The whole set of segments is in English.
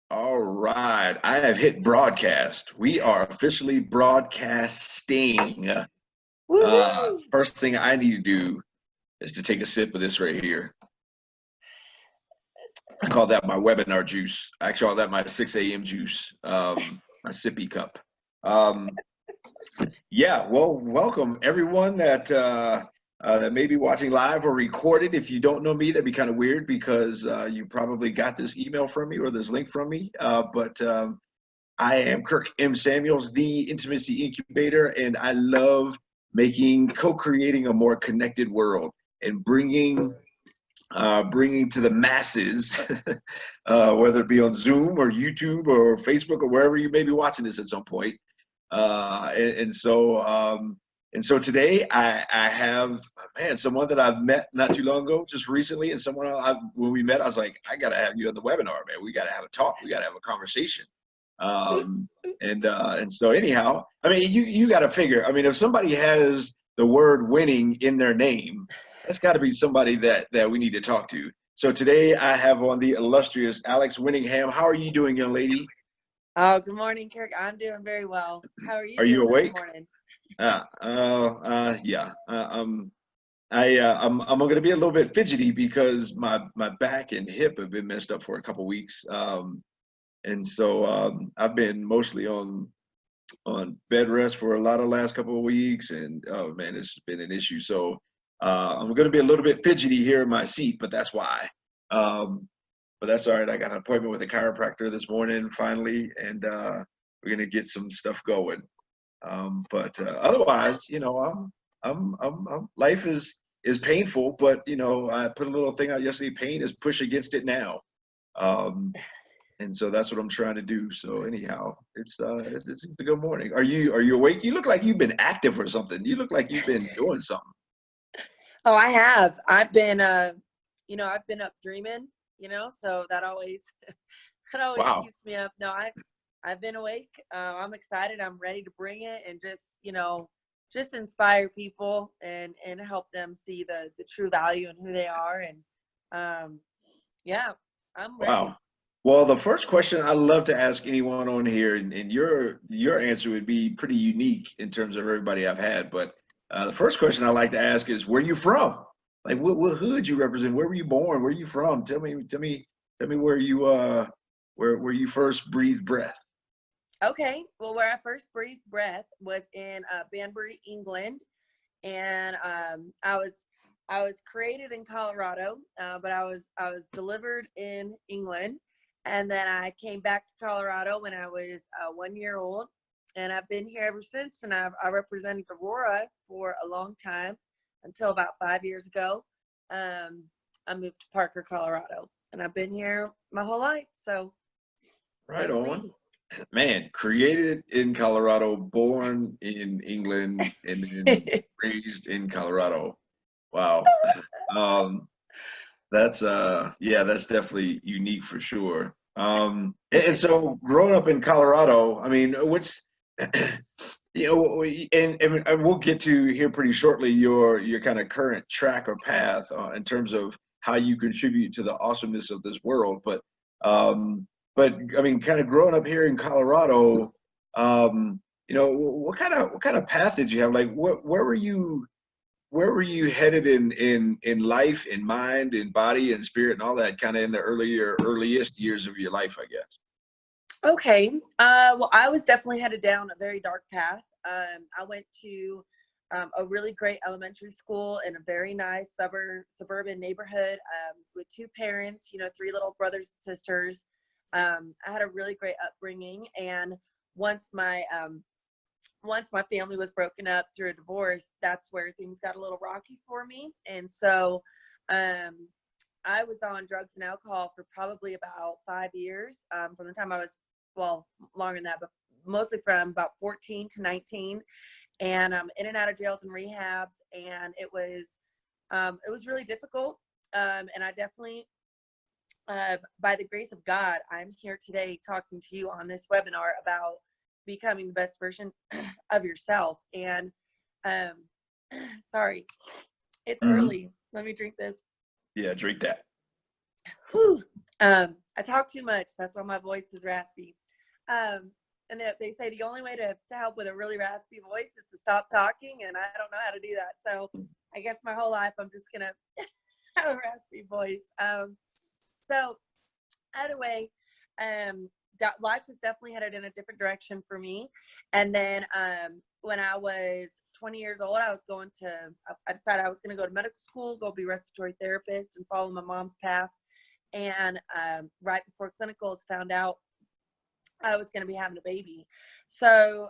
All right, I have hit broadcast. We are officially broadcasting. Woohoo! First thing I need to do is to take a sip of this right here. I call that my webinar juice. I call that my 6 a.m. juice, my sippy cup. Yeah, well, welcome everyone that may be watching live or recorded. If you don't know me, that'd be kind of weird because you probably got this email from me or this link from me. But I am Kirk M. Samuels, the Intimacy Incubator, and I love co-creating a more connected world and bringing to the masses, whether it be on Zoom or YouTube or Facebook or wherever you may be watching this at some point. And so today I have someone that I've met not too long ago, just recently, and someone when we met, I was like, I gotta have you on the webinar, man. We gotta have a talk. We gotta have a conversation. And so anyhow, I mean, you got to figure. I mean, if somebody has the word winning in their name, that's got to be somebody that we need to talk to. So today I have on the illustrious Alex Winningham. How are you doing, young lady? Oh, good morning, Kirk. I'm doing very well. How are you Are you doing awake? this morning? Yeah. I'm going to be a little bit fidgety because my back and hip have been messed up for a couple weeks. And so I've been mostly on bed rest for a lot of last couple of weeks, and oh man, it's been an issue. So I'm going to be a little bit fidgety here in my seat, but that's why. But that's all right. I got an appointment with a chiropractor this morning finally, and we're going to get some stuff going. But otherwise, life is painful, but I put a little thing out yesterday. Pain is push against it now. And so that's what I'm trying to do. So anyhow, it's a good morning. Are you awake? You look like you've been active or something. You look like you've been doing something. Oh, I have. I've been I've been up dreaming, so that always Wow. keeps me up. No, I've been awake. I'm excited. I'm ready to bring it and just inspire people and help them see the true value and who they are. And yeah, I'm ready. Wow. Well, the first question I love to ask anyone on here, and your answer would be pretty unique in terms of everybody I've had. But the first question I like to ask is, where you from? Like, what hood you represent? Where were you born? Where are you from? Tell me where you first breathed breath. Okay. Well, where I first breathed breath was in Banbury, England, and I was created in Colorado, but I was delivered in England, and then I came back to Colorado when I was 1 year old, and I've been here ever since. And I represented Aurora for a long time until about 5 years ago. I moved to Parker, Colorado, and I've been here my whole life. So Right on. Man, created in Colorado, born in England, and then raised in Colorado. Wow. That's that's definitely unique for sure. And so growing up in Colorado, I mean, what's and we'll get to here pretty shortly your kind of current track or path in terms of how you contribute to the awesomeness of this world. But I mean, kind of growing up here in Colorado, what kind of path did you have? Like, where were you headed in life, in mind, in body, and spirit, and all that, kind of in the earliest years of your life, I guess? Okay. Well, I was definitely headed down a very dark path. I went to a really great elementary school in a very nice suburban neighborhood with two parents, 3 little brothers and sisters. I had a really great upbringing, and once my family was broken up through a divorce, that's where things got a little rocky for me. And so I was on drugs and alcohol for probably about 5 years, from the time I was, well, longer than that, but mostly from about 14 to 19, and in and out of jails and rehabs. And it was really difficult. And I definitely, by the grace of God, I'm here today talking to you on this webinar about becoming the best version of yourself. And sorry, it's early. Let me drink this. Yeah, drink that. Whew. I talk too much. That's why my voice is raspy. And they say the only way to help with a really raspy voice is to stop talking, and I don't know how to do that. So I guess my whole life I'm just gonna have a raspy voice. So either way, that life was definitely headed in a different direction for me. And then when I was 20 years old, I decided I was going to go to medical school, go be a respiratory therapist, and follow my mom's path. And right before clinicals, found out I was going to be having a baby. So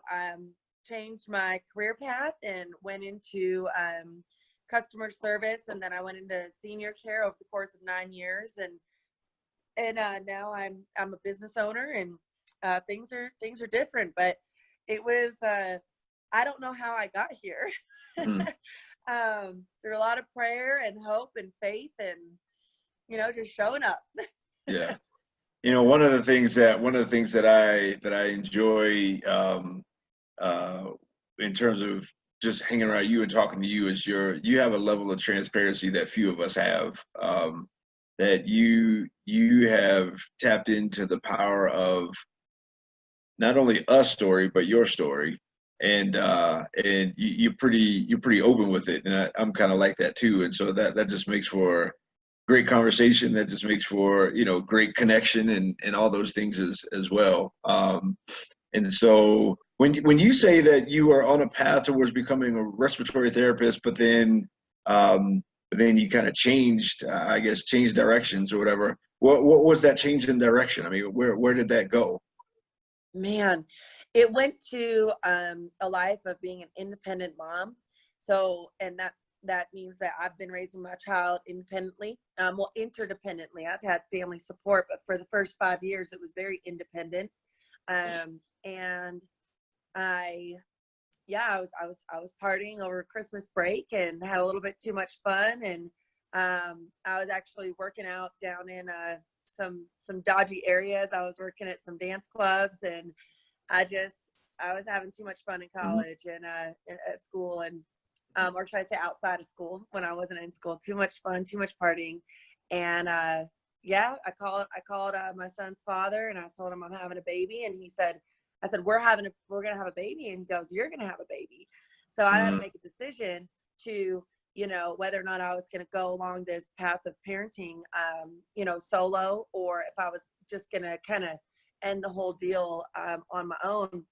changed my career path and went into customer service, and then I went into senior care over the course of 9 years, and now I'm a business owner, and things are different. But it was I don't know how I got here. Through a lot of prayer and hope and faith, and just showing up. Yeah. One of the things that I enjoy in terms of just hanging around you and talking to you is you have a level of transparency that few of us have. That you have tapped into the power of not only us story but your story, and you're pretty open with it, and I'm kind of like that too, and so that just makes for great conversation. That just makes for great connection and all those things as well. And so when you say that you are on a path towards becoming a respiratory therapist, but then you kind of changed, I guess, changed directions or whatever. What was that change in direction? I mean, where did that go? Man, it went to a life of being an independent mom. So, and that means that I've been raising my child independently, interdependently. I've had family support, but for the first 5 years, it was very independent. And I was partying over Christmas break and had a little bit too much fun. And I was actually working out down in some dodgy areas. I was working at some dance clubs, and I was having too much fun in college and at school, and or should I say outside of school when I wasn't in school. Too much fun, too much partying. And I called my son's father, and I told him I'm having a baby, and I said, we're going to have a baby. And he goes, you're going to have a baby. So I had to make a decision to, whether or not I was going to go along this path of parenting, solo, or if I was just going to kind of end the whole deal on my own.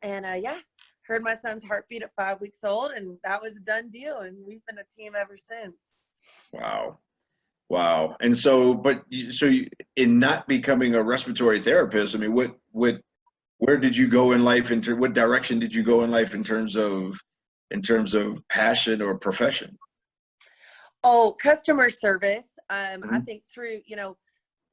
And heard my son's heartbeat at 5 weeks old, and that was a done deal. And we've been a team ever since. Wow. And so, in not becoming a respiratory therapist, I mean, where did you go in life? What direction did you go in life in terms of passion or profession? Oh, customer service. I think through,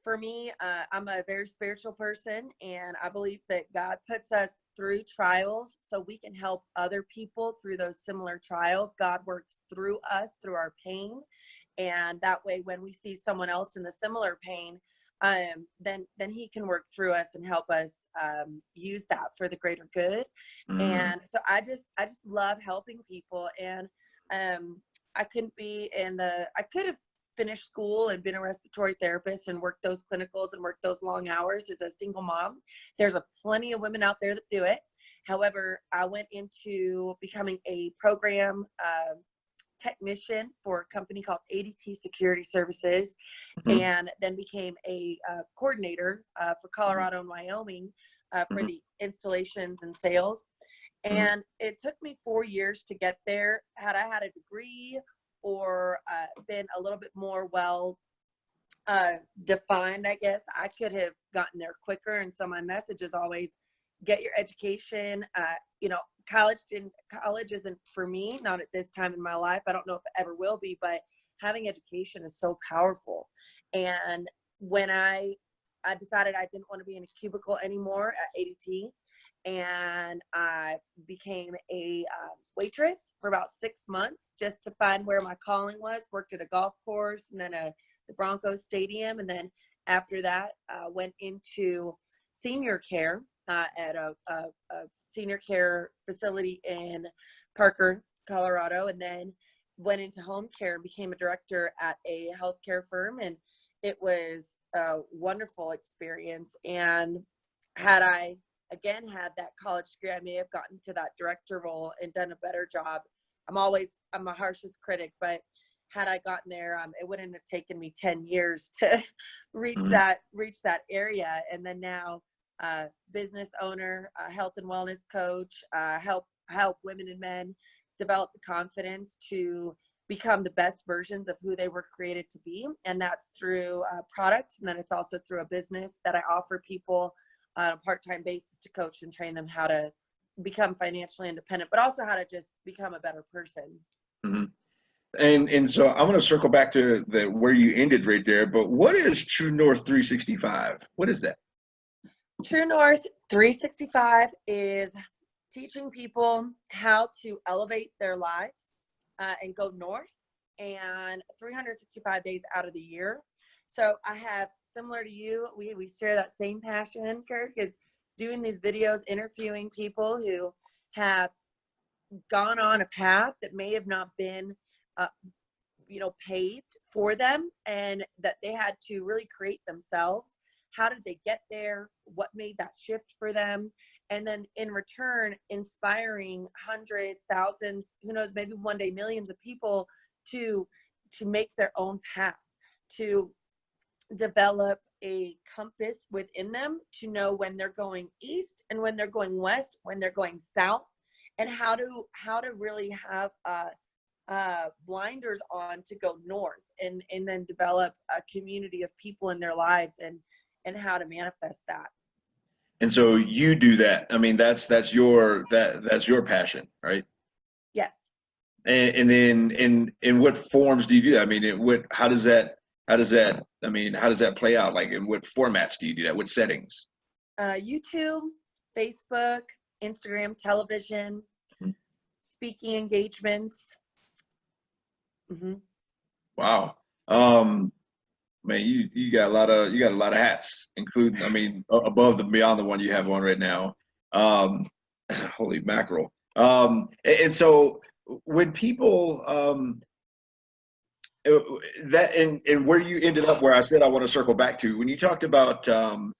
for me, I'm a very spiritual person, and I believe that God puts us through trials so we can help other people through those similar trials. God works through us, through our pain. And that way, when we see someone else in the similar pain, then he can work through us and help us use that for the greater good. And so I just love helping people. And I could have finished school and been a respiratory therapist and worked those clinicals and worked those long hours as a single mom. There's plenty of women out there that do it. However, I went into becoming a program technician for a company called ADT Security Services, and then became a coordinator for Colorado and Wyoming for the installations and sales. And it took me 4 years to get there. Had I had a degree or been a little bit more well defined, I guess, I could have gotten there quicker. And so my message is always get your education. College isn't for me, not at this time in my life. I don't know if it ever will be, but having education is so powerful. And when I decided I didn't want to be in a cubicle anymore at ADT, and I became a waitress for about 6 months just to find where my calling was. Worked at a golf course, and then the Broncos stadium, and then after that went into senior care at a senior care facility in Parker, Colorado, and then went into home care and became a director at a healthcare firm. And it was a wonderful experience. And had I again had that college degree, I may have gotten to that director role and done a better job. I'm a harshest critic, but had I gotten there, it wouldn't have taken me 10 years to reach that area. And then now, business owner, health and wellness coach, help women and men develop the confidence to become the best versions of who they were created to be. And that's through products. And then it's also through a business that I offer people on a part-time basis to coach and train them how to become financially independent, but also how to just become a better person. Mm-hmm. And so I'm going to circle back to where you ended right there. But what is True North 365? What is that? True North 365 is teaching people how to elevate their lives and go north, and 365 days out of the year. So I have, similar to you, we share that same passion, Kirk, is doing these videos, interviewing people who have gone on a path that may have not been paved for them, and that they had to really create themselves. How did they get there? What made that shift for them? And then in return, inspiring hundreds, thousands, who knows, maybe one day millions of people to make their own path, to develop a compass within them to know when they're going east and when they're going west, when they're going south, and how to really have blinders on to go north, and then develop a community of people in their lives, and how to manifest that. And so you do that. I mean, that's your passion, right? Yes. And then in what forms do you do that? I mean, how does that play out? Like, in what formats do you do that? What settings? YouTube, Facebook, Instagram, television, speaking engagements. Mm-hmm. Wow. Man, you got a lot of hats, including, I mean, above and beyond the one you have on right now. Holy mackerel. And so when people that and where you ended up, where I said I want to circle back to, when you talked about the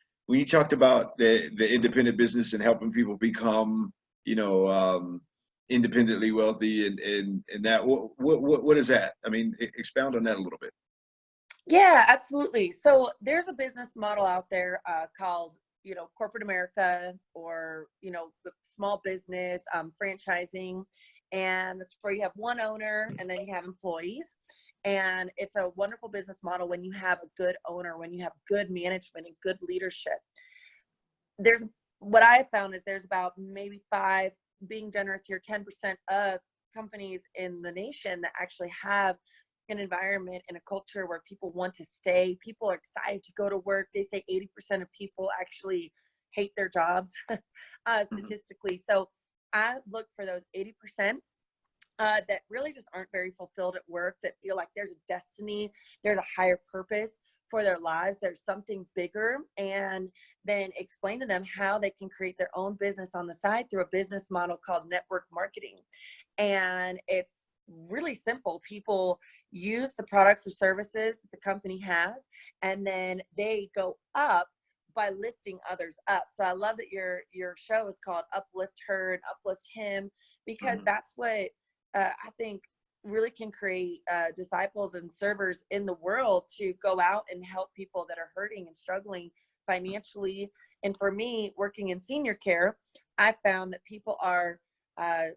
independent business and helping people become, independently wealthy, and that, what is that? I mean, expound on that a little bit. Yeah, absolutely. So there's a business model out there called, corporate America, or, small business, franchising. And that's where you have one owner and then you have employees. And it's a wonderful business model when you have a good owner, when you have good management and good leadership. What I have found is there's about maybe being generous here, 10% of companies in the nation that actually have an environment and a culture where people want to stay. People are excited to go to work. They say 80% of people actually hate their jobs statistically. So I look for those 80% that really just aren't very fulfilled at work, that feel like there's a destiny, there's a higher purpose for their lives, there's something bigger, and then explain to them how they can create their own business on the side through a business model called network marketing. And it's really simple. People use the products or services that the company has, and then they go up by lifting others up. So I love that your show is called UpliftHer and Uplift Him, because that's what I think really can create disciples and servers in the world to go out and help people that are hurting and struggling financially. And for me, working in senior care, I found that people are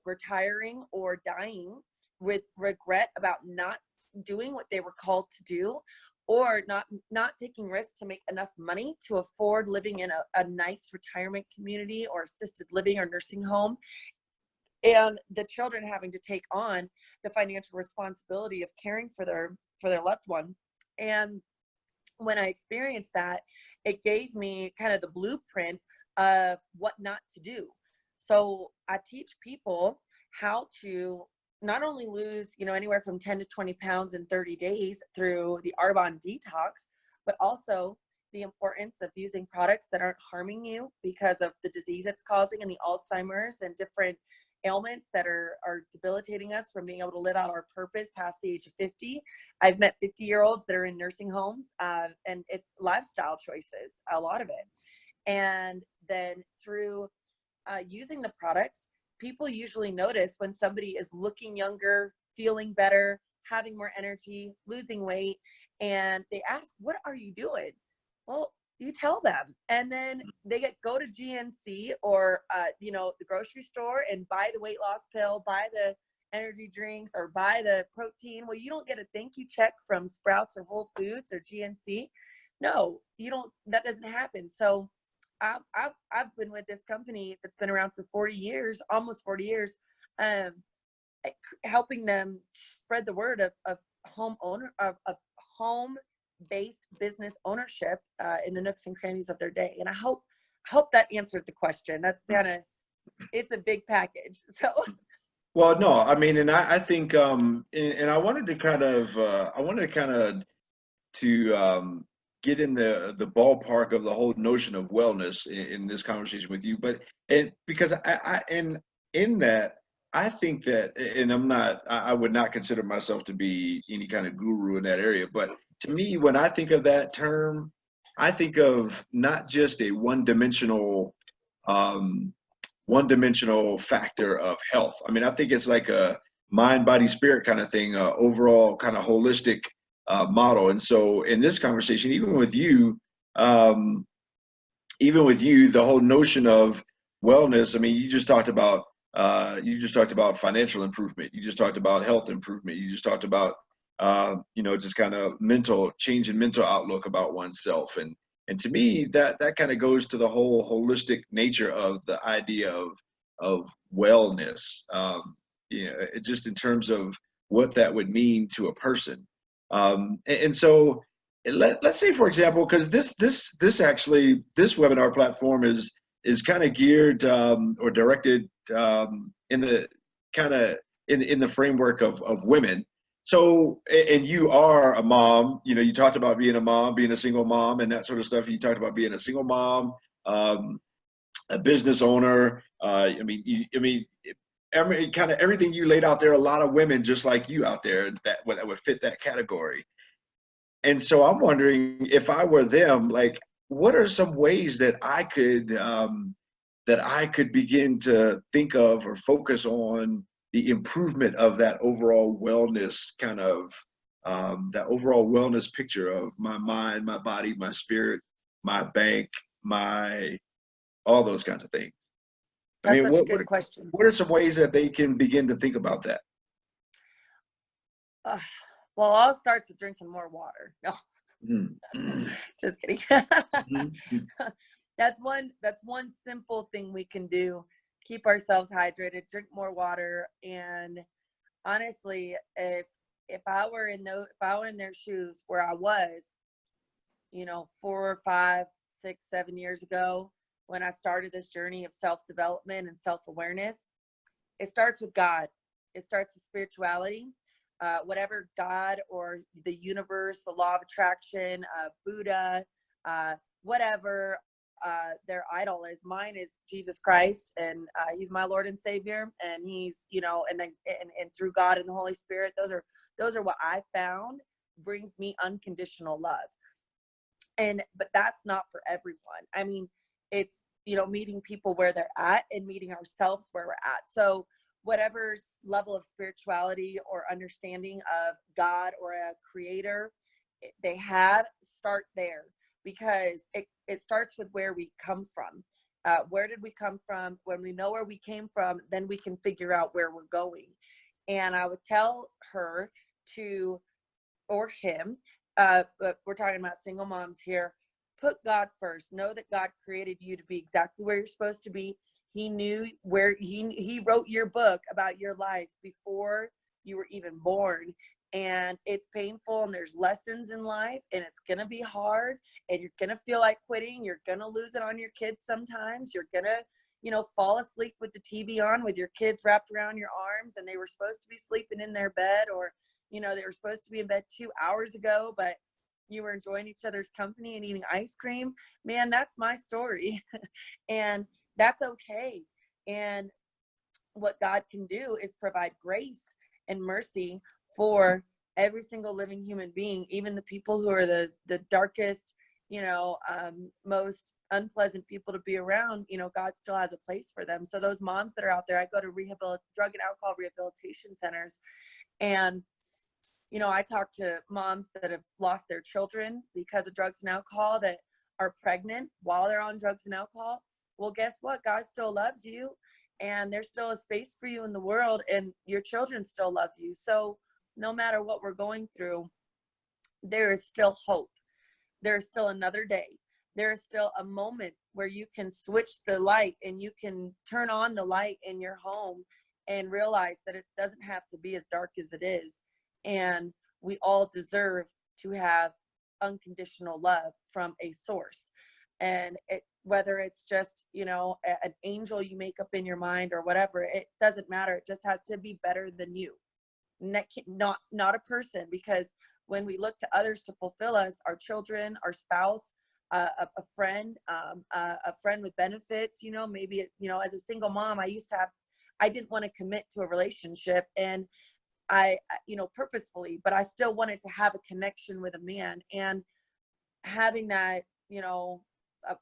retiring or dying with regret about not doing what they were called to do, or not taking risks to make enough money to afford living in a nice retirement community or assisted living or nursing home, and the children having to take on the financial responsibility of caring for their loved one. And when I experienced that, it gave me kind of the blueprint of what not to do. So I teach people how to not only lose, anywhere from 10 to 20 pounds in 30 days through the Arbonne detox, but also the importance of using products that aren't harming you because of the disease it's causing, and the Alzheimer's and different ailments that are debilitating us from being able to live out our purpose past the age of 50. I've met 50-year-olds that are in nursing homes, and it's lifestyle choices, a lot of it. And then through using the products, people usually notice when somebody is looking younger, feeling better, having more energy, losing weight, and they ask, what are you doing? Well, you tell them, and then they go to GNC or the grocery store and buy the weight loss pill, buy the energy drinks, or buy the protein. Well, you don't get a thank you check from Sprouts or Whole Foods or GNC. No, you don't. That doesn't happen. So I've been with this company that's been around for 40 years, almost 40 years, helping them spread the word of home-based business ownership in the nooks and crannies of their day. And I hope that answered the question. That's kind of, it's a big package. So. Well, no, I mean, and I think, and I wanted to kind of, get in the ballpark of the whole notion of wellness in this conversation with you, but because in that, I think that, and I would not consider myself to be any kind of guru in that area, but to me, when I think of that term, I think of not just a one-dimensional factor of health. I mean, I think it's like a mind, body, spirit kind of thing, overall kind of holistic model. And so in this conversation, even with you, the whole notion of wellness, I mean, you just talked about financial improvement. You just talked about health improvement. You just talked about, just kind of change in mental outlook about oneself. And to me, that kind of goes to the whole holistic nature of the idea of wellness, just in terms of what that would mean to a person. And so let's say, for example, because this webinar platform is kind of geared or directed in the framework of women. So, and you are a mom, you talked about being a mom, being a single mom and that sort of stuff. You talked about being a single mom, a business owner. I mean, kind of everything you laid out there, a lot of women just like you out there that would fit that category. And so I'm wondering, if I were them, like, what are some ways that I could begin to think of or focus on the improvement of that overall wellness that overall wellness picture of my mind, my body, my spirit, my bank, all those kinds of things. That's such a good question. What are some ways that they can begin to think about that? Well, it all starts with drinking more water. No, just kidding. That's one simple thing we can do. Keep ourselves hydrated, drink more water. And honestly, if I were in their shoes where I was, 4, 5, 6, 7 years ago, when I started this journey of self-development and self-awareness, it starts with God. It starts with spirituality. Whatever God or the universe, the law of attraction, Buddha, whatever their idol is. Mine is Jesus Christ, and he's my Lord and Savior, and he's, and then and through God and the Holy Spirit, those are what I found brings me unconditional love. But that's not for everyone. I mean, it's, meeting people where they're at and meeting ourselves where we're at. So whatever level of spirituality or understanding of God or a creator they have, start there, because it starts with where we come from. Where did we come from? When we know where we came from, then we can figure out where we're going. And I would tell her or him, but we're talking about single moms here, put God first. Know that God created you to be exactly where you're supposed to be. He knew where he wrote your book about your life before you were even born. And it's painful, and there's lessons in life, and it's going to be hard, and you're going to feel like quitting. You're going to lose it on your kids sometimes. You're going to, fall asleep with the TV on with your kids wrapped around your arms, and they were supposed to be sleeping in their bed, or, they were supposed to be in bed 2 hours ago, but you were enjoying each other's company and eating ice cream. Man, that's my story. And that's okay. And what God can do is provide grace and mercy for every single living human being, even the people who are the darkest, most unpleasant people to be around. God still has a place for them. So those moms that are out there, I go to drug and alcohol rehabilitation centers, and I talk to moms that have lost their children because of drugs and alcohol, that are pregnant while they're on drugs and alcohol. Well, guess what? God still loves you, and there's still a space for you in the world, and your children still love you. So no matter what we're going through, there is still hope. There is still another day. There is still a moment where you can switch the light and you can turn on the light in your home and realize that it doesn't have to be as dark as it is. And we all deserve to have unconditional love from a source. And whether it's just, an angel you make up in your mind or whatever, it doesn't matter. It just has to be better than you, not a person. Because when we look to others to fulfill us, our children, our spouse, a friend with benefits, maybe, as a single mom, I didn't want to commit to a relationship, and I purposefully, but I still wanted to have a connection with a man. And having that,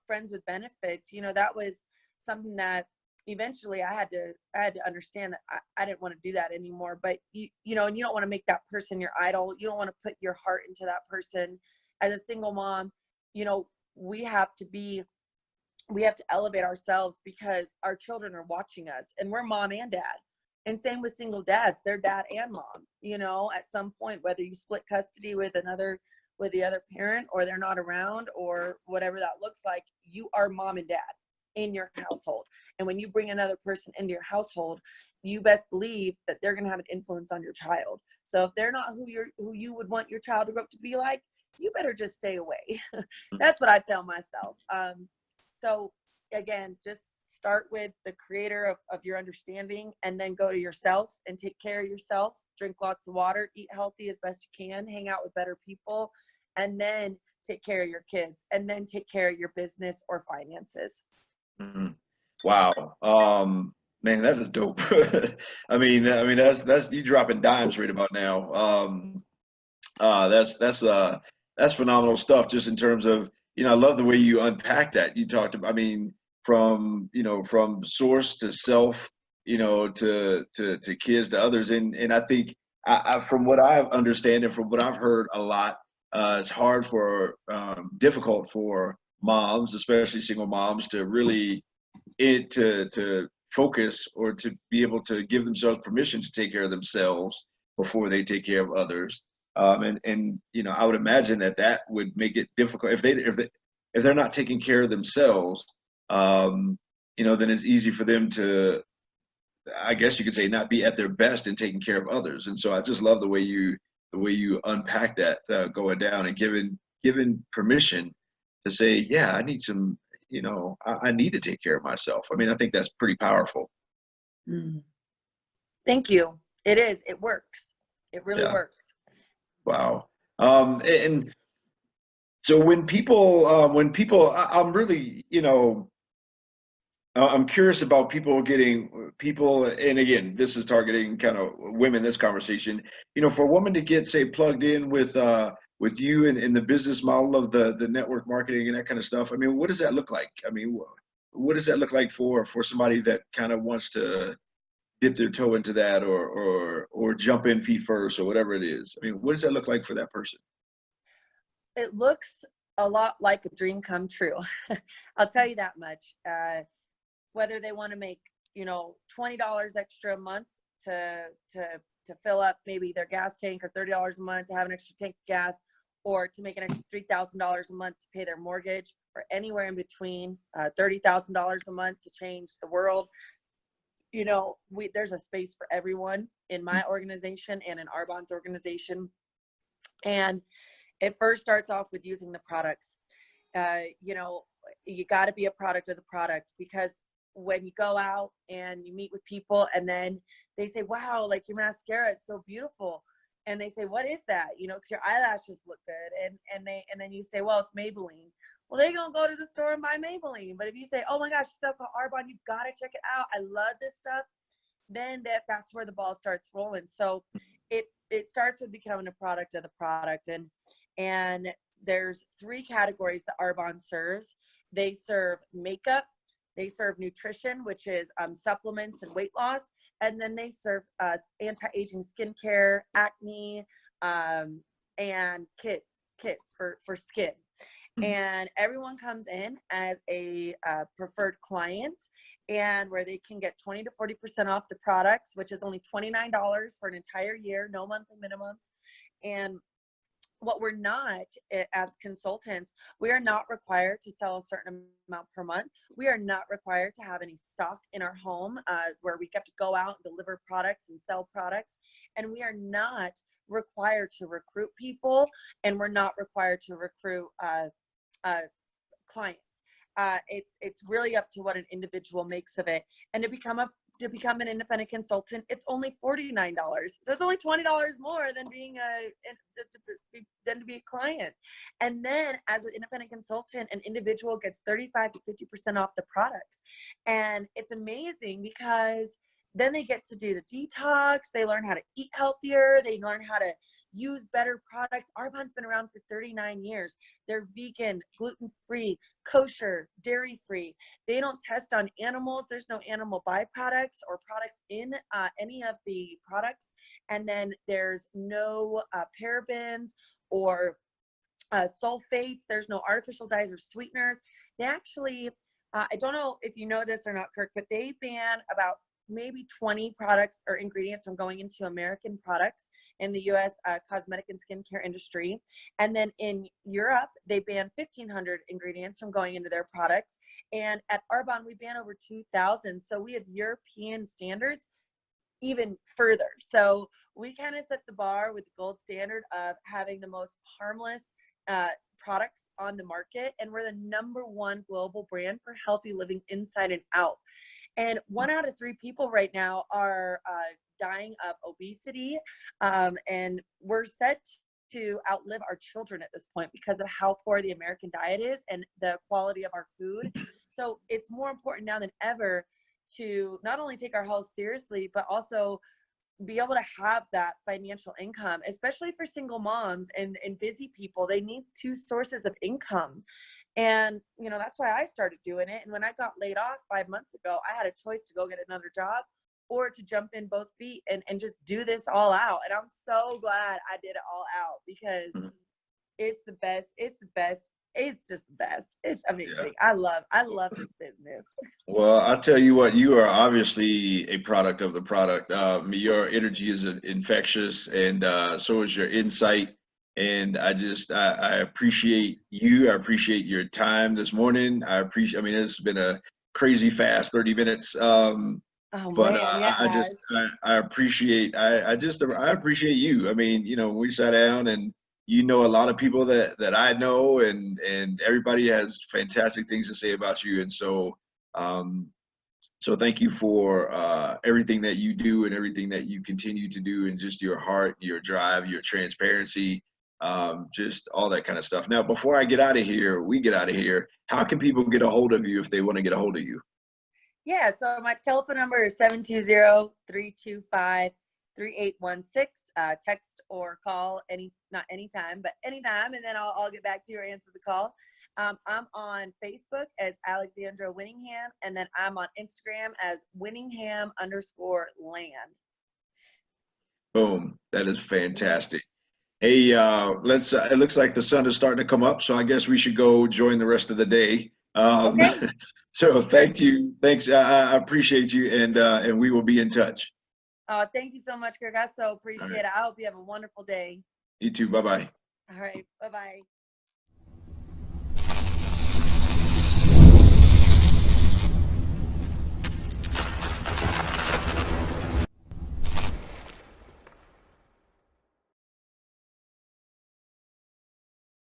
friends with benefits, that was something that eventually I had to understand that I didn't want to do that anymore. But and you don't want to make that person your idol. You don't want to put your heart into that person. As a single mom, we have to elevate ourselves, because our children are watching us, and we're mom and dad. And same with single dads, they're dad and mom, at some point, whether you split custody with the other parent, or they're not around, or whatever that looks like, you are mom and dad in your household. And when you bring another person into your household, you best believe that they're going to have an influence on your child. So if they're not who you would want your child to grow up to be like, you better just stay away. That's what I tell myself. So again, just start with the creator of your understanding, and then go to yourself and take care of yourself. Drink lots of water, eat healthy as best you can, hang out with better people, and then take care of your kids, and then take care of your business or finances. Mm-hmm. Wow. Man, that is dope. I mean, that's you dropping dimes right about now. That's phenomenal stuff, just in terms of, I love the way you unpack that. You talked about, from source to self, to kids, to others. And I think from what I understand and from what I've heard a lot, it's difficult for moms, especially single moms, to really to focus, or to be able to give themselves permission to take care of themselves before they take care of others. And I would imagine that would make it difficult if they're not taking care of themselves. Then it's easy for them to, I guess you could say, not be at their best in taking care of others. And so I just love the way you unpack that, going down and given permission to say, yeah, I need some, I need to take care of myself. I think that's pretty powerful. Thank you. It is. It works. It really works. Wow. And so when people, I'm really, I'm curious about people, and again, this is targeting kind of women, this conversation, for a woman to get, say, plugged in with you and the business model of the network marketing and that kind of stuff. What does that look like? What does that look like for somebody that kind of wants to dip their toe into that, or jump in feet first, or whatever it is? What does that look like for that person? It looks a lot like a dream come true. I'll tell you that much. Whether they want to make, $20 extra a month to fill up maybe their gas tank, or $30 a month to have an extra tank of gas, or to make an extra $3,000 a month to pay their mortgage, or anywhere in between, $30,000 a month to change the world. There's a space for everyone in my organization and in Arbonne's organization. And it first starts off with using the products. You got to be a product of the product, because when you go out and you meet with people, and then they say, wow, like your mascara is so beautiful. And they say, what is that? Because your eyelashes look good. And then you say, well, it's Maybelline. Well, they're going to go to the store and buy Maybelline. But if you say, oh my gosh, stuff called Arbonne, you got to check it out. I love this stuff. then that's where the ball starts rolling. So it starts with becoming a product of the product. And there's 3 categories that Arbonne serves. They serve makeup, they serve nutrition, which is supplements and weight loss, and then they serve anti-aging skincare, acne, and kits for skin. And everyone comes in as a preferred client, and where they can get 20 to 40% off the products, which is only $29 for an entire year, no monthly minimums. And what we're not, as consultants, we are not required to sell a certain amount per month. We are not required to have any stock in our home where we have to go out and deliver products and sell products. And we are not required to recruit people, and we're not required to recruit clients. It's really up to what an individual makes of it. And to become an independent consultant, it's only $49. So it's only $20 more than to be a client. And then as an independent consultant, an individual gets 35 to 50% off the products. And it's amazing because then they get to do the detox. They learn how to eat healthier. They learn how to use better products. Arbonne's been around for 39 years. They're vegan, gluten-free, kosher, dairy-free. They don't test on animals. There's no animal byproducts or products in any of the products. And then there's no parabens or sulfates. There's no artificial dyes or sweeteners. They actually, I don't know if you know this or not, Kirk, but they ban about maybe 20 products or ingredients from going into American products in the US cosmetic and skincare industry. And then in Europe, they ban 1,500 ingredients from going into their products. And at Arbonne, we ban over 2,000. So we have European standards even further. So we kind of set the bar with the gold standard of having the most harmless products on the market. And we're the #1 global brand for healthy living inside and out. And 1 out of 3 people right now are dying of obesity. And we're set to outlive our children at this point because of how poor the American diet is and the quality of our food. So it's more important now than ever to not only take our health seriously, but also be able to have that financial income, especially for single moms and busy people. They need 2 sources of income. And, you know, that's why I started doing it. And when I got laid off 5 months ago, I had a choice to go get another job or to jump in both feet and just do this all out. And I'm so glad I did it all out because it's the best. It's the best. It's just the best. It's amazing. Yeah. I love this business. Well, I'll tell you what, you are obviously a product of the product. Your energy is infectious, and so is your insight. And I appreciate you. I appreciate your time this morning. I mean, it's been a crazy fast 30 minutes. But I appreciate you. I mean, you know, we sat down, and you know a lot of people that I know, and everybody has fantastic things to say about you. And so so thank you for everything that you do and everything that you continue to do, and just your heart, your drive, your transparency, just all that kind of stuff. Now, before we get out of here, how can people get a hold of you if they want to get a hold of you? Yeah, so my telephone number is 720-325-3816. Text or call not anytime, but anytime, and then I'll get back to you or answer the call. I'm on Facebook as Alexandra Winningham, and then I'm on Instagram as Winningham_land. Boom. That is fantastic. Hey, it looks like the sun is starting to come up, so I guess we should go join the rest of the day. Okay. So thank you. Thanks. I appreciate you, and we will be in touch. Thank you so much, Kirk. I so appreciate it. I hope you have a wonderful day. You too. Bye-bye. All right. Bye-bye.